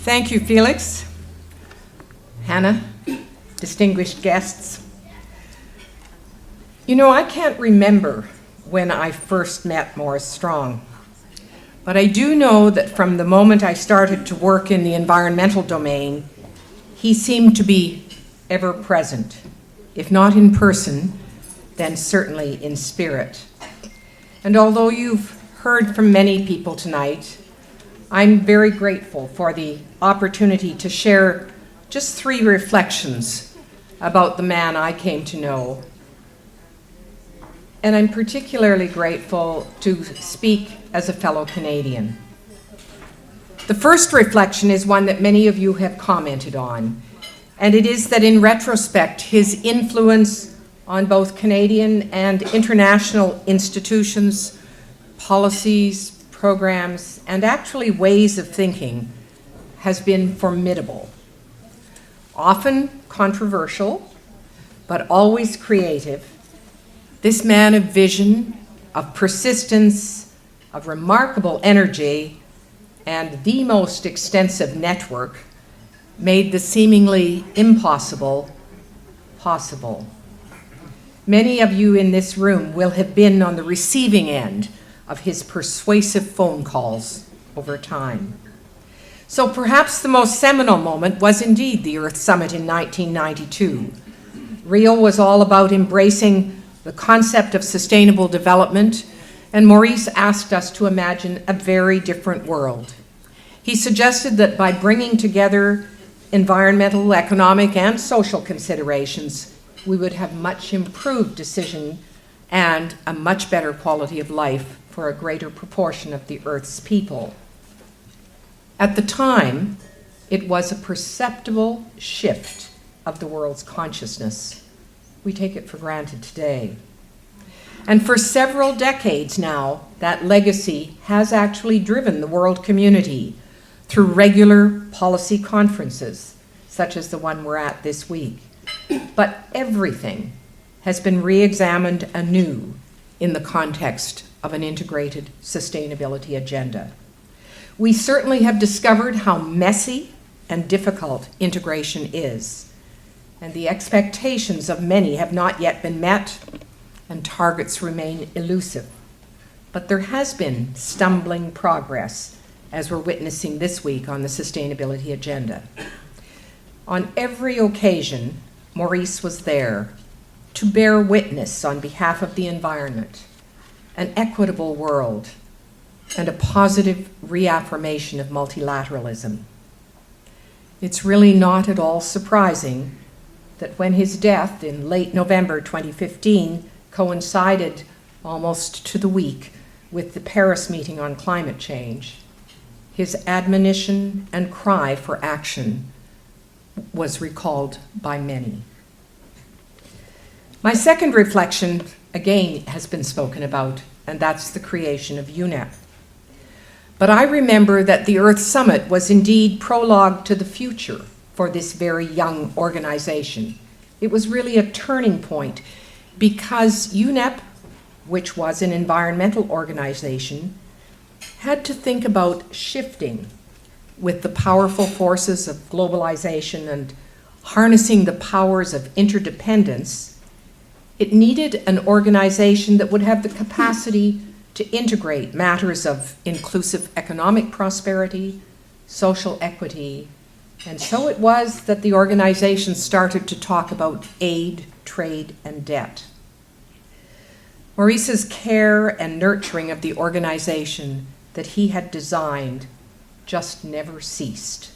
Thank you, Felix, Hannah, distinguished guests. You know, I can't remember when I first met Maurice Strong, but I do know that from the moment I started to work in the environmental domain, he seemed to be ever present, if not in person, then certainly in spirit. And although you've heard from many people tonight, I'm very grateful for the opportunity to share just 3 reflections about the man I came to know. And I'm particularly grateful to speak as a fellow Canadian. The first reflection is one that many of you have commented on, and it is that in retrospect, his influence on both Canadian and international institutions, policies, programs, and actually ways of thinking has been formidable. Often controversial, but always creative, this man of vision, of persistence, of remarkable energy, and the most extensive network made the seemingly impossible possible. Many of you in this room will have been on the receiving end of his persuasive phone calls over time. So perhaps the most seminal moment was indeed the Earth Summit in 1992. Rio was all about embracing the concept of sustainable development, and Maurice asked us to imagine a very different world. He suggested that by bringing together environmental, economic, and social considerations, we would have much improved decision and a much better quality of life for a greater proportion of the Earth's people. At the time, it was a perceptible shift of the world's consciousness. We take it for granted today. And for several decades now, that legacy has actually driven the world community through regular policy conferences, such as the one we're at this week. But everything has been re-examined anew in the context of an integrated sustainability agenda. We certainly have discovered how messy and difficult integration is, and the expectations of many have not yet been met, and targets remain elusive. But there has been stumbling progress, as we're witnessing this week on the sustainability agenda. On every occasion, Maurice was there to bear witness on behalf of the environment, an equitable world, and a positive reaffirmation of multilateralism. It's really not at all surprising that when his death in late November 2015 coincided almost to the week with the Paris meeting on climate change, his admonition and cry for action was recalled by many. My second reflection, again, has been spoken about, and that's the creation of UNEP. But I remember that the Earth Summit was indeed prologue to the future for this very young organization. It was really a turning point because UNEP, which was an environmental organization, had to think about shifting with the powerful forces of globalization and harnessing the powers of interdependence. It needed an organization that would have the capacity to integrate matters of inclusive economic prosperity, social equity, and so it was that the organization started to talk about aid, trade, and debt. Maurice's care and nurturing of the organization that he had designed just never ceased.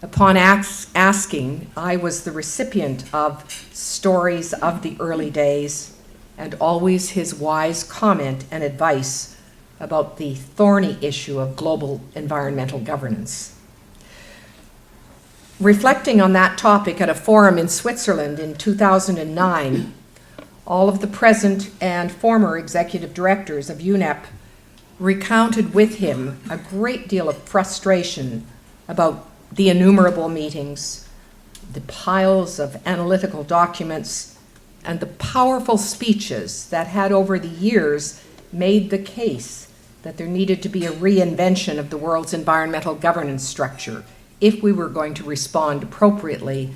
Upon asking, I was the recipient of stories of the early days and always his wise comment and advice about the thorny issue of global environmental governance. Reflecting on that topic at a forum in Switzerland in 2009, all of the present and former executive directors of UNEP recounted with him a great deal of frustration about the innumerable meetings, the piles of analytical documents, and the powerful speeches that had over the years made the case that there needed to be a reinvention of the world's environmental governance structure if we were going to respond appropriately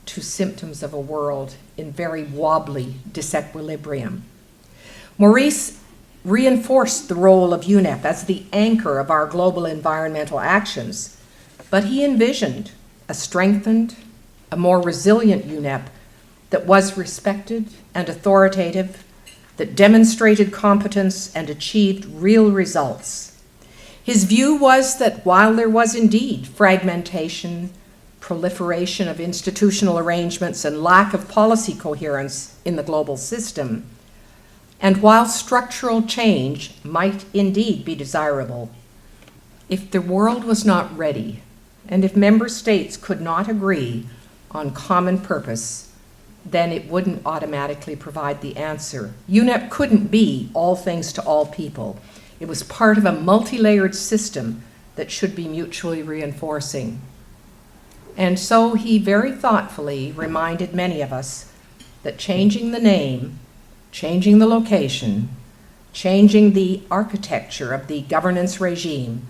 to symptoms of a world in very wobbly disequilibrium. Maurice reinforced the role of UNEP as the anchor of our global environmental actions, but he envisioned a strengthened, a more resilient UNEP that was respected and authoritative, that demonstrated competence and achieved real results. His view was that while there was indeed fragmentation, proliferation of institutional arrangements, and lack of policy coherence in the global system, and while structural change might indeed be desirable, if the world was not ready, and if member states could not agree on common purpose, then it wouldn't automatically provide the answer. UNEP couldn't be all things to all people. It was part of a multi-layered system that should be mutually reinforcing. And so he very thoughtfully reminded many of us that changing the name, changing the location, changing the architecture of the governance regime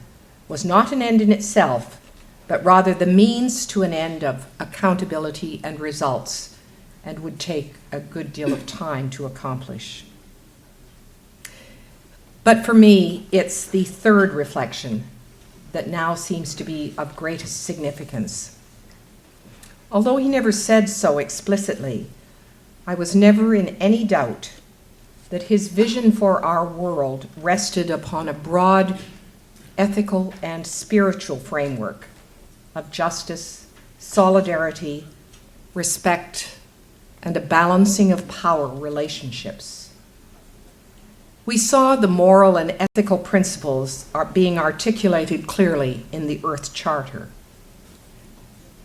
was not an end in itself, but rather the means to an end of accountability and results, and would take a good deal of time to accomplish. But for me, it's the third reflection that now seems to be of greatest significance. Although he never said so explicitly, I was never in any doubt that his vision for our world rested upon a broad ethical and spiritual framework of justice, solidarity, respect, and a balancing of power relationships. We saw the moral and ethical principles are being articulated clearly in the Earth Charter.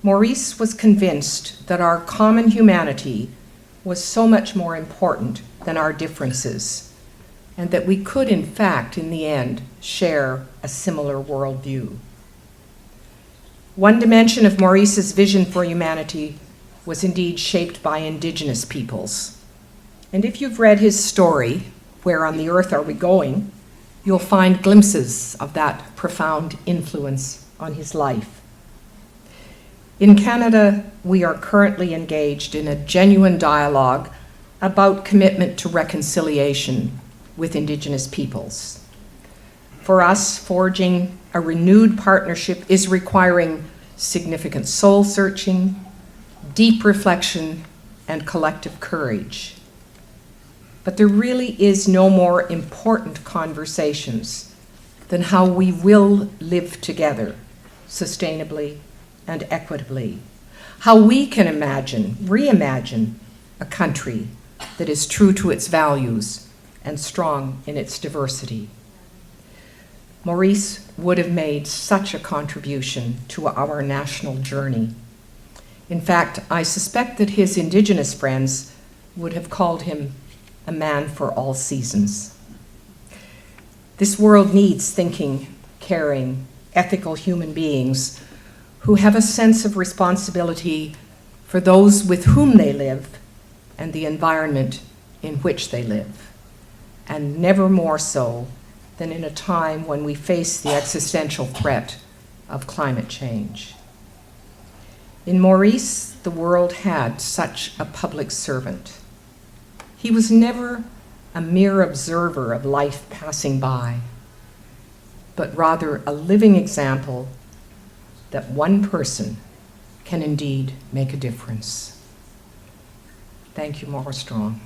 Maurice was convinced that our common humanity was so much more important than our differences, and that we could, in fact, in the end, share a similar worldview. One dimension of Maurice's vision for humanity was indeed shaped by Indigenous peoples. And if you've read his story, Where on the Earth Are We Going?, you'll find glimpses of that profound influence on his life. In Canada, we are currently engaged in a genuine dialogue about commitment to reconciliation with Indigenous peoples. For us, forging a renewed partnership is requiring significant soul searching, deep reflection, and collective courage. But there really is no more important conversations than how we will live together sustainably and equitably, how we can reimagine a country that is true to its values and strong in its diversity. Maurice would have made such a contribution to our national journey. In fact, I suspect that his Indigenous friends would have called him a man for all seasons. This world needs thinking, caring, ethical human beings who have a sense of responsibility for those with whom they live and the environment in which they live, and never more so than in a time when we face the existential threat of climate change. In Maurice, the world had such a public servant. He was never a mere observer of life passing by, but rather a living example that one person can indeed make a difference. Thank you, Maurice Strong.